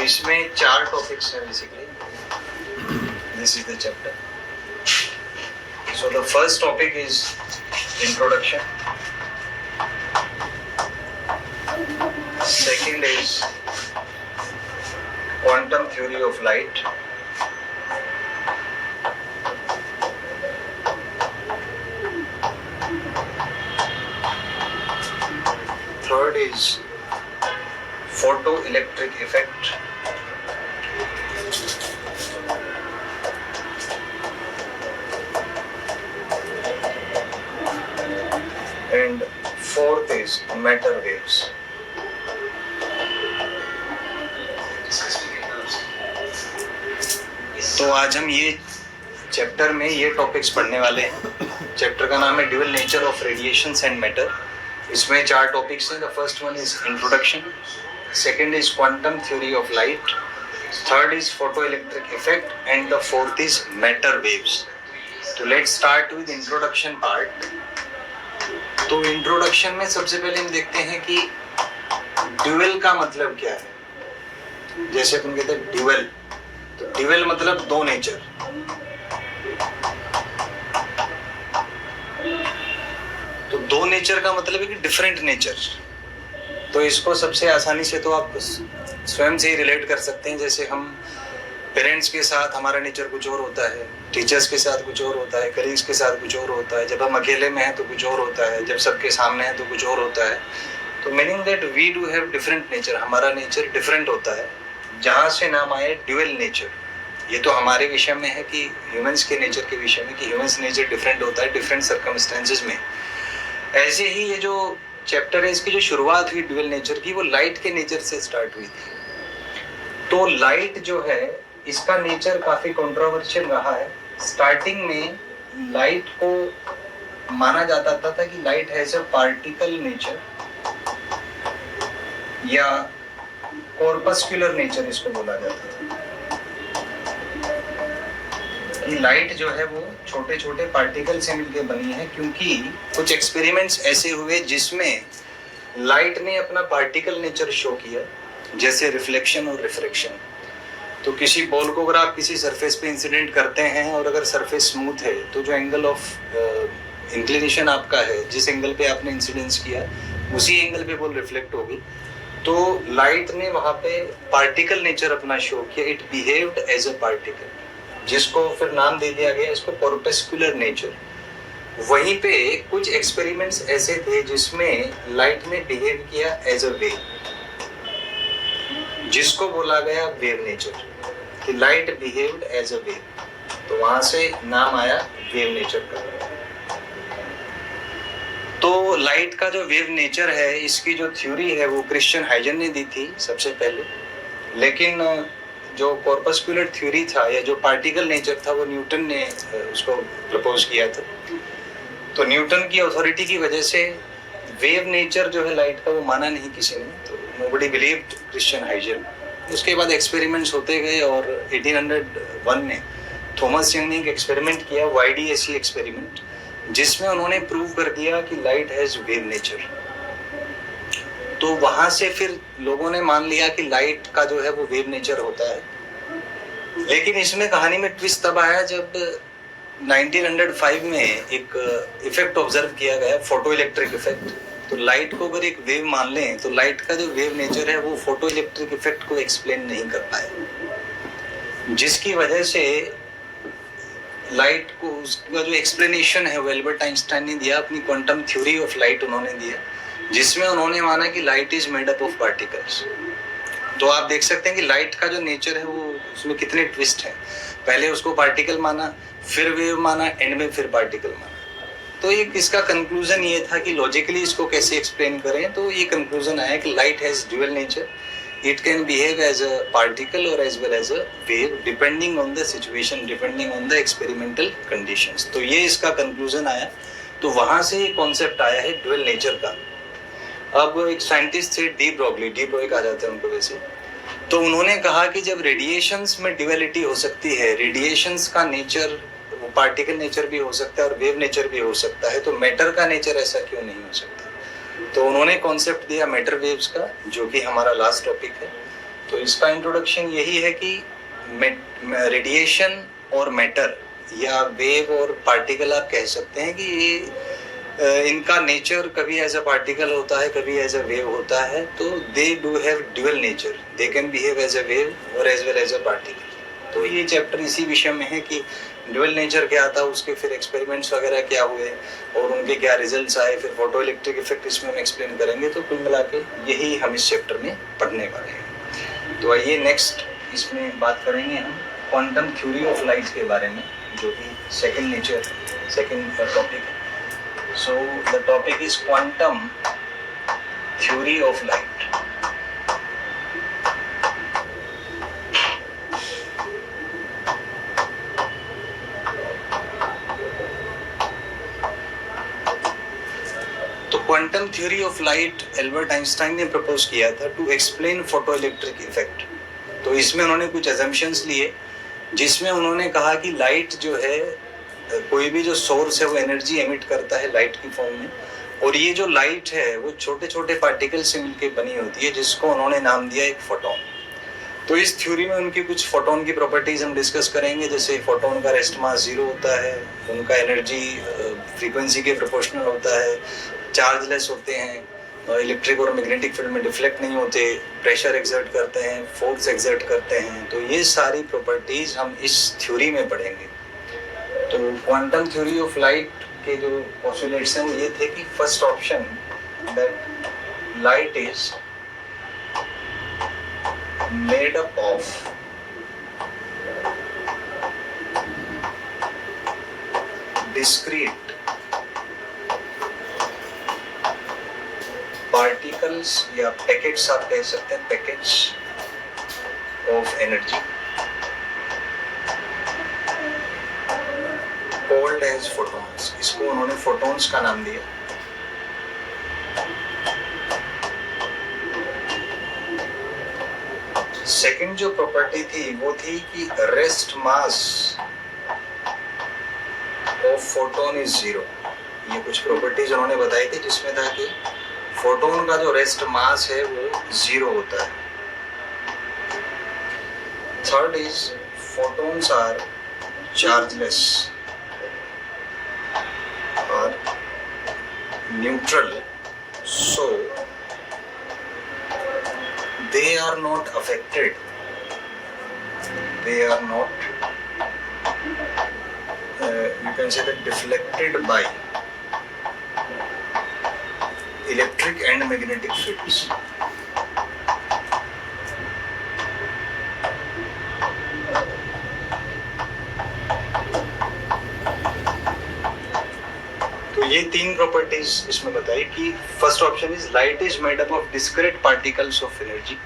इसमें 4 टॉपिक्स हैं basically. This is the chapter. So the first topic is introduction. Second is quantum theory of light. Third is photoelectric effect. And fourth is matter waves. तो आज हम ये chapter में ये topics पढ़ने वाले हैं. चैप्टर का नाम है dual nature of radiations and matter. इसमें 4 टॉपिक्स हैं. The first one is introduction, second is quantum theory of light, third is photoelectric effect and the fourth is matter waves. तो let's start with introduction part. तो introduction में सबसे पहले हम देखते हैं कि ड्यूअल का मतलब क्या है. जैसे अपन कहते हैं ड्यूअल, तो ड्यूअल मतलब 2 नेचर. तो 2 नेचर का मतलब है कि डिफरेंट नेचर. तो इसको सबसे आसानी से तो आप स्वयं से ही रिलेट कर सकते हैं. जैसे हम पेरेंट्स के साथ हमारा नेचर कुछ और होता है, टीचर्स के साथ कुछ और होता है, कलीग्स के साथ कुछ और होता है, जब हम अकेले में हैं तो कुछ और होता है, जब सबके सामने हैं तो कुछ और होता है. तो meaning that we do have different nature. हमारा नेचर डिफरेंट होता है, जहाँ से नाम आए ड्यूअल नेचर. ये तो हमारे विषय में है कि ह्यूमंस के नेचर के विषय में कि ह्यूमंस नेचर डिफरेंट होता है डिफरेंट सर्कमस्टेंसेस में. ऐसे ही ये जो चैप्टर है इसकी जो शुरुआत हुई ड्यूअल नेचर की, वो लाइट के नेचर से स्टार्ट हुई थी. तो लाइट जो है इसका नेचर काफी कंट्रोवर्शियल रहा है. स्टार्टिंग में लाइट को माना जाता था कि light has a particle nature या कॉर्पस्कुलर नेचर इसको बोला जाता था. कि लाइट जो है वो छोटे छोटे पार्टिकल से मिलकर बनी है, क्योंकि कुछ एक्सपेरिमेंट्स ऐसे हुए जिसमें लाइट ने अपना पार्टिकल नेचर शो किया, जैसे रिफ्लेक्शन और रिफ्रैक्शन. तो किसी बॉल को अगर आप किसी सरफेस पे इंसिडेंट करते हैं और अगर सरफेस स्मूथ है तो जो एंगल ऑफ इंक्लिनेशन आपका है, जिस एंगल पे आपने इंसिडेंस किया उसी एंगल पे बॉल रिफ्लेक्ट होगी. तो लाइट ने वहाँ पे पार्टिकल नेचर अपना शो किया. It behaved as a particle, जिसको फिर नाम दे दिया गया इसको कॉर्पस्कुलर नेचर. वहीं पे कुछ एक्सपेरिमेंट्स ऐसे थे जिसमें लाइट ने बिहेव किया एज अ वेव, जिसको बोला गया वेव नेचर. कि light behaved as a wave, तो वहां से नाम आया वेव नेचर का. तो लाइट का जो वेव नेचर है इसकी जो थ्योरी है वो क्रिश्चियन हाइजन ने दी थी सबसे पहले. लेकिन जो कॉर्पस्कुलर थ्योरी था या जो पार्टिकल नेचर था वो न्यूटन ने उसको प्रपोज किया था. तो न्यूटन की अथॉरिटी की वजह से वेव नेचर जो है लाइट का वो माना नहीं किसी ने. तो नोबडी बिलीव्ड क्रिश्चियन हाइजन. उसके बाद एक्सपेरिमेंट्स होते गए और 1801 में थॉमस यंग ने एक एक्सपेरिमेंट किया, YDAC एक्सपेरिमेंट, जिसमें उन्होंने प्रूव कर दिया कि लाइट हैज वेव नेचर. तो वहां से फिर लोगों ने मान लिया कि लाइट का जो है वो वेव नेचर होता है. लेकिन इसमें कहानी में ट्विस्ट तब आया जब 1905 में एक इफेक्ट ऑब्जर्व किया गया, फोटो इलेक्ट्रिक इफेक्ट. तो लाइट को अगर एक वेव मान लें तो लाइट का जो वेव नेचर है वो फोटो इलेक्ट्रिक इफेक्ट को एक्सप्लेन नहीं कर पाए, जिसकी वजह से लाइट को उसका जो एक्सप्लेनेशन है वो एल्बर्ट आइंस्टाइन ने दिया. अपनी क्वांटम थ्योरी ऑफ लाइट उन्होंने दिया, जिसमें उन्होंने माना कि light is made up of particles. तो आप देख सकते हैं कि लाइट का जो नेचर है वो उसमें कितने ट्विस्ट हैं. पहले उसको पार्टिकल माना, फिर वेव माना, एंड में फिर पार्टिकल माना. तो एक इसका कंक्लूजन ये था कि लॉजिकली इसको कैसे एक्सप्लेन करें. तो ये कंक्लूजन आया कि light has dual nature. It can behave as a particle और as well as a wave depending on the situation, depending on the experimental conditions. तो ये इसका कंक्लूजन आया. तो वहां से ये कॉन्सेप्ट आया है ड्यूअल नेचर का. अब एक साइंटिस्ट थे डी ब्रॉगली कहा जाता है उनको वैसे. तो उन्होंने कहा कि जब रेडिएशंस में ड्यूअलिटी हो सकती है, रेडिएशंस का नेचर वो पार्टिकल नेचर भी हो सकता है और वेव नेचर भी हो सकता है, तो मैटर का नेचर ऐसा क्यों नहीं हो सकता. तो उन्होंने कॉन्सेप्ट दिया मैटर वेव्स का, जो कि हमारा लास्ट टॉपिक है. तो इसका इंट्रोडक्शन यही है कि रेडिएशन और मैटर या वेव और पार्टिकल आप कह सकते हैं कि ये इनका नेचर कभी एज अ पार्टिकल होता है, कभी एज अ वेव होता है। तो they do have dual nature, they can behave as a wave और as well as a particle. तो ये चैप्टर इसी विषय में है कि ड्यूअल नेचर क्या था, उसके फिर एक्सपेरिमेंट्स वगैरह क्या हुए और उनके क्या रिजल्ट्स आए, फिर फोटो इलेक्ट्रिक इफेक्ट इसमें हम एक्सप्लेन करेंगे। तो कुल मिला के यही हम इस चैप्टर में पढ़ने वाले हैं। तो आइए नेक्स्ट इसमें बात करेंगे हम क्वांटम थ्योरी ऑफ लाइट के बारे में, जो कि सेकंड टॉपिक है। So the topic is quantum theory of light. Quantum theory of light Albert Einstein ने प्रपोज किया था to explain photo electric effect. तो इसमें उन्होंने कुछ अजम्पशंस लिए, जिसमें उन्होंने कहा कि लाइट जो है, कोई भी जो सोर्स है वो एनर्जी एमिट करता है लाइट की फॉर्म में, और ये जो लाइट है वो छोटे छोटे पार्टिकल से मिलकर बनी होती है, जिसको उन्होंने नाम दिया एक फोटोन। तो इस थ्योरी में उनकी कुछ फोटोन की प्रॉपर्टीज हम डिस्कस करेंगे, जैसे फोटोन का रेस्ट मास 0 होता है, उनका एनर्जी फ्रीक्वेंसी के प्रोपोर्शनल होता है, चार्जलेस होते हैं, इलेक्ट्रिक और मैग्नेटिक फील्ड में डिफ्लेक्ट नहीं होते, प्रेशर एक्सर्ट करते हैं, फोर्स एक्सर्ट करते हैं। तो ये सारी प्रॉपर्टीज हम इस थ्योरी में पढ़ेंगे। तो क्वांटम थ्योरी ऑफ लाइट के जो पोस्टुलेट्स हैं वो ये थे कि first option that light is made up of discrete particles या पैकेट्स, आप कह सकते हैं packets of energy called as photons. इसको उन्होंने फोटॉन्स का नाम दिया। सेकंड जो प्रॉपर्टी थी वो थी कि rest mass of photon is 0। ये कुछ प्रॉपर्टीज उन्होंने बताई थी, जिसमें था कि फोटोन का जो रेस्ट मास है वो 0 होता है। Third is photons are chargeless और neutral, so they are not affected, they are not you can say that deflected by electric and magnetic fields. तो ये तीन प्रॉपर्टीज इसमें बताई कि first option is light is made up of discrete particles of energy.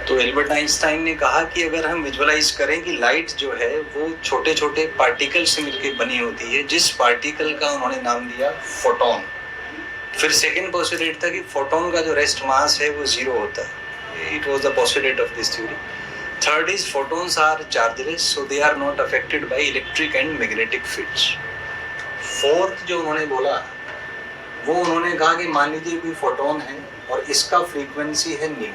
तो Albert Einstein ने कहा कि अगर हम विजुअलाइज करें कि लाइट जो है वो छोटे छोटे पार्टिकल से मिलकर बनी होती है, जिस पार्टिकल का उन्होंने नाम दिया फोटोन। फिर सेकंड पोस्टुलेट था कि फोटोन का जो रेस्ट मास है वो 0 होता है। It was the postulate of this theory. Third is photons are chargeless, so they are not affected by electric and magnetic fields. Fourth जो उन्होंने बोला वो उन्होंने कहा कि मान लीजिए कोई फोटोन है और इसका फ्रीक्वेंसी है न्यू,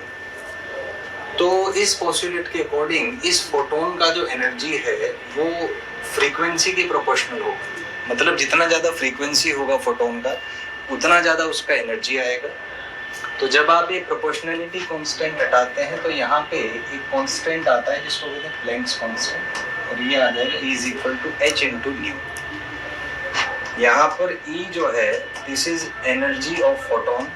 तो इस पोस्टुलेट के अकॉर्डिंग इस फोटोन का जो एनर्जी है वो फ्रीक्वेंसी के प्रोपोर्शनल होगा। मतलब जितना ज़्यादा फ्रीक्वेंसी होगा फोटोन का, उतना ज़्यादा उसका एनर्जी आएगा। तो जब आप ये प्रोपोर्शनलिटी कांस्टेंट हटाते हैं तो यहाँ पे एक कांस्टेंट आता है जिसको कहते हैं प्लैंक्स कांस्टेंट, और ये आ जाएगा E is equal to H into nu. यहाँ पर E जो है this is energy of photon,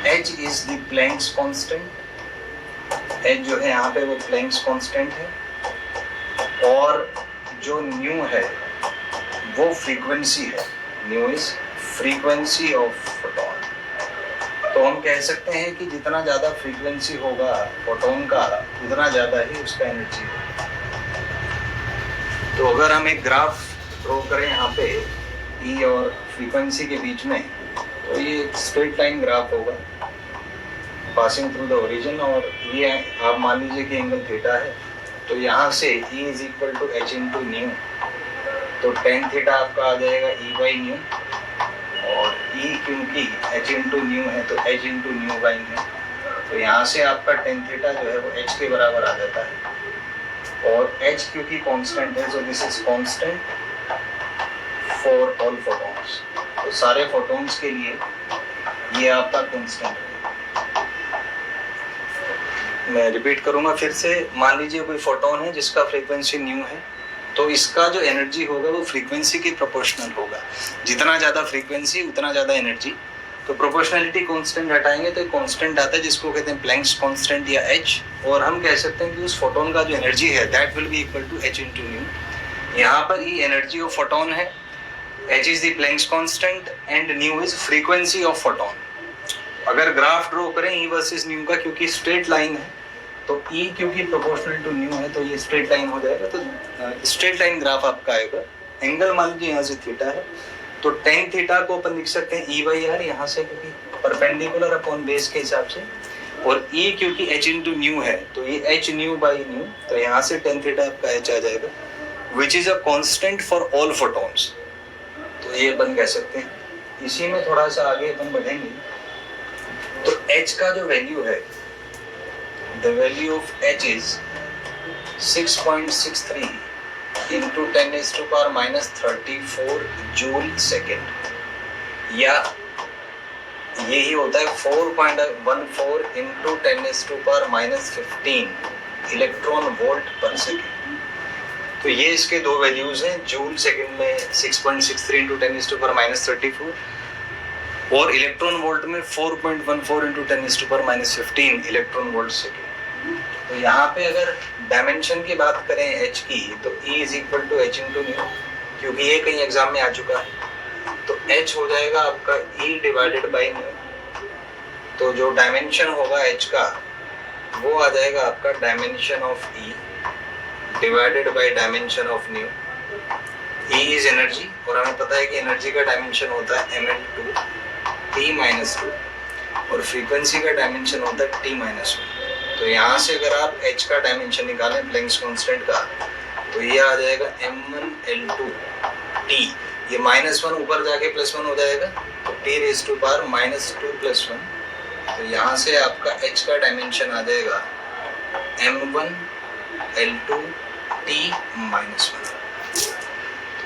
H is the Planck's constant. H जो है यहाँ पे वो प्लैंक्स कांस्टेंट है, और जो न्यू है वो फ्रीक्वेंसी है। New is frequency of photon. तो हम कह सकते हैं कि जितना ज़्यादा फ्रीक्वेंसी होगा फोटोन का, उतना ज़्यादा ही उसका एनर्जी है। तो अगर हम एक ग्राफ ड्रॉ करें यहाँ पे E और फ्रीक्वेंसी के बीच में, तो ये एक स्ट्रेट लाइन ग्राफ होगा पासिंग थ्रू द ओरिजिन, और ये आप मान लीजिए कि एंगल थीटा है। तो यहाँ से E is equal to H into nu, तो टेन थीटा आपका आ जाएगा E बाई न्यू, और E क्योंकि h इंटू न्यू है तो h into nu by nu, तो यहाँ से आपका टेन थीटा जो है वो h के बराबर आ जाता है। और h क्योंकि कांस्टेंट है, so this is constant for all photons, तो सारे फोटॉन्स के लिए ये आपका कांस्टेंट है। मैं रिपीट करूंगा फिर से, मान लीजिए कोई फोटोन है जिसका फ्रीक्वेंसी न्यू है, तो इसका जो एनर्जी होगा वो फ्रीक्वेंसी के प्रोपोर्शनल होगा। जितना ज़्यादा फ्रीक्वेंसी उतना ज़्यादा एनर्जी। तो प्रोपोर्शनलिटी कांस्टेंट हटाएंगे तो एक कांस्टेंट आता है जिसको कहते हैं प्लैंक्स कांस्टेंट या h, और हम कह सकते हैं कि उस फोटोन का जो एनर्जी है that will be equal to h into nu. यहाँ पर ही एनर्जी ऑफ फोटोन है, h is the Planck's constant and nu is frequency of photon. अगर ग्राफ ड्रॉ करें ई वर्सेस न्यू का, क्योंकि स्ट्रेट लाइन है तो E क्योंकि प्रोपोर्शनल टू न्यू है तो ये स्ट्रेट लाइन हो जाएगा, तो स्ट्रेट लाइन ग्राफ आपका आएगा। एंगल मान लीजिए यहाँ से थीटा है, तो टेन थीटा को अपन लिख सकते हैं E बाई आर यहाँ से, क्योंकि परपेंडिकुलर अपॉन बेस के हिसाब से, और E क्योंकि h इंटू न्यू है तो ये h न्यू बाई न्यू, तो यहाँ से टेन थीटा आपका h आ जाएगा, which is a constant for all photons. तो ये अपन कह सकते हैं। इसी में थोड़ा सा आगे अपन बढ़ेंगे तो h का जो वैल्यू है, the value of h is 6.63 into 10 is to power minus 34 joule second, या यही होता है 4.14 into 10 is to power minus 15 electron volt पर सेकेंड। तो ये इसके दो वैल्यूज हैं, जूल सेकेंड में 6.63 into 10 is to power minus 34 और इलेक्ट्रॉन वोल्ट में 4.14 into 10 is to power minus 15 electron volt second. तो यहाँ पे अगर डायमेंशन की बात करें h की, तो E is equal to h into nu, क्योंकि ये कहीं एग्जाम में आ चुका है, तो h हो जाएगा आपका E डिवाइडेड बाई न्यू। तो जो डायमेंशन होगा h का वो आ जाएगा आपका dimension of E divided by dimension of new. E is energy, और हमें पता है कि एनर्जी का डायमेंशन होता है ml2 t माइनस 2 और फ्रीक्वेंसी का डायमेंशन होता है t माइनस 1। तो यहाँ से अगर आप h का डायमेंशन निकालें प्लैंक्स कांस्टेंट का, तो ये आ जाएगा m1l2 t, ये -1 ऊपर जाके +1 हो जाएगा, तो t रेज़ टू पावर -2 + 1। तो यहाँ से आपका h का डायमेंशन आ जाएगा m1l2 t -1।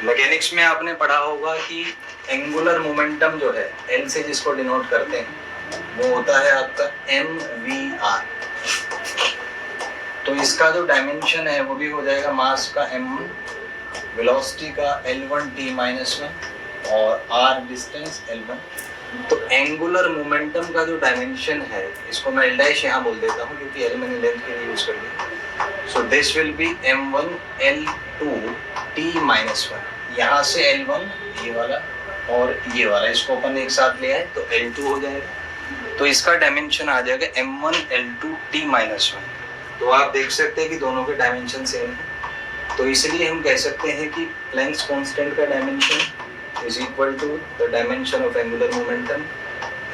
मैकेनिक्स में आपने पढ़ा होगा कि एंगुलर मोमेंटम जो है L से जिसको डिनोट करते हैं वो होता है आपका mvr। तो इसका जो डायमेंशन है वो भी हो जाएगा मास का m1, वेलोसिटी का L1 t -1 और r डिस्टेंस L1। तो एंगुलर मोमेंटम का जो डायमेंशन है, इसको मैं L' यहाँ बोल देता हूँ क्योंकि L मैंने लेंथ के लिए यूज कर लिया। So this will be m1 L2 t -1। यहाँ से L1 ये वाला और ये वाला, इसको अपन एक साथ ले आए तो L2 हो जाएगा। तो इसका डायमेंशन आ जाएगा m1 L2 t -1। तो आप देख सकते हैं कि दोनों के डायमेंशन सेम है, तो इसलिए हम कह सकते हैं कि प्लैंक्स कांस्टेंट का dimension is equal to the dimension of angular momentum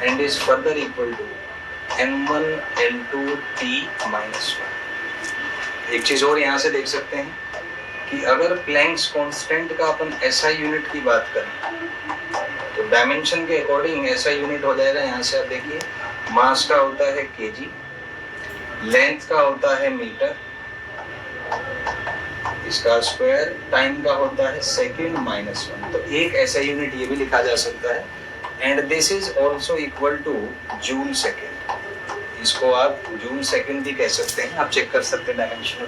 and is further equal to m1 L2 t -1। एक चीज और यहाँ से देख सकते हैं कि अगर प्लैंक्स कांस्टेंट का अपन SI यूनिट की बात करें तो डायमेंशन के अकॉर्डिंग SI यूनिट हो जाएगा। यहाँ से आप देखिए, मास का होता है kg, लेंथ का होता है मीटर, इसका स्क्वायर, टाइम का होता है सेकंड -1। तो एक ऐसा यूनिट ये भी लिखा जा सकता है, and this is also equal two joule second. इसको आप जूल सेकंड भी कह सकते हैं, आप चेक कर सकते हैं डायमेंशन।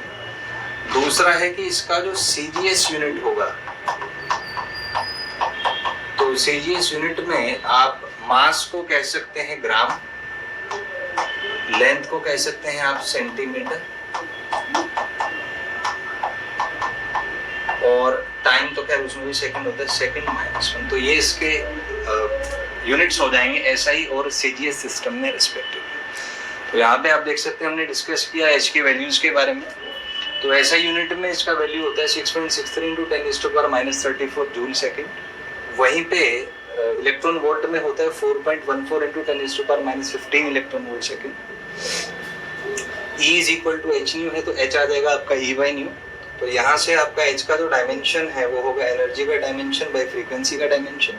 दूसरा है कि इसका जो CGS यूनिट होगा, तो CGS यूनिट में आप मास को कह सकते हैं ग्राम, लेंथ को कह सकते हैं आप सेंटीमीटर, और टाइम तो खैर उसमें भी सेकंड होता है, सेकंड -1। तो ये इसके यूनिट्स हो जाएंगे SI और CGS सिस्टम में रिस्पेक्टिवली। तो यहाँ पे आप देख सकते हैं हमने डिस्कस किया h के वैल्यूज के बारे में। तो SI यूनिट में इसका वैल्यू होता है 6.63 × 10⁻34 जूल सेकेंड। वहीं पे इलेक्ट्रॉन वोल्ट में होता है 4.14 × 10⁻15 electron volt second. E is equal to h nu है, तो h आ जाएगा आपका E बाई न्यू। तो यहाँ से आपका h का जो डायमेंशन है वो होगा एनर्जी का डायमेंशन बाई फ्रीक्वेंसी का डायमेंशन।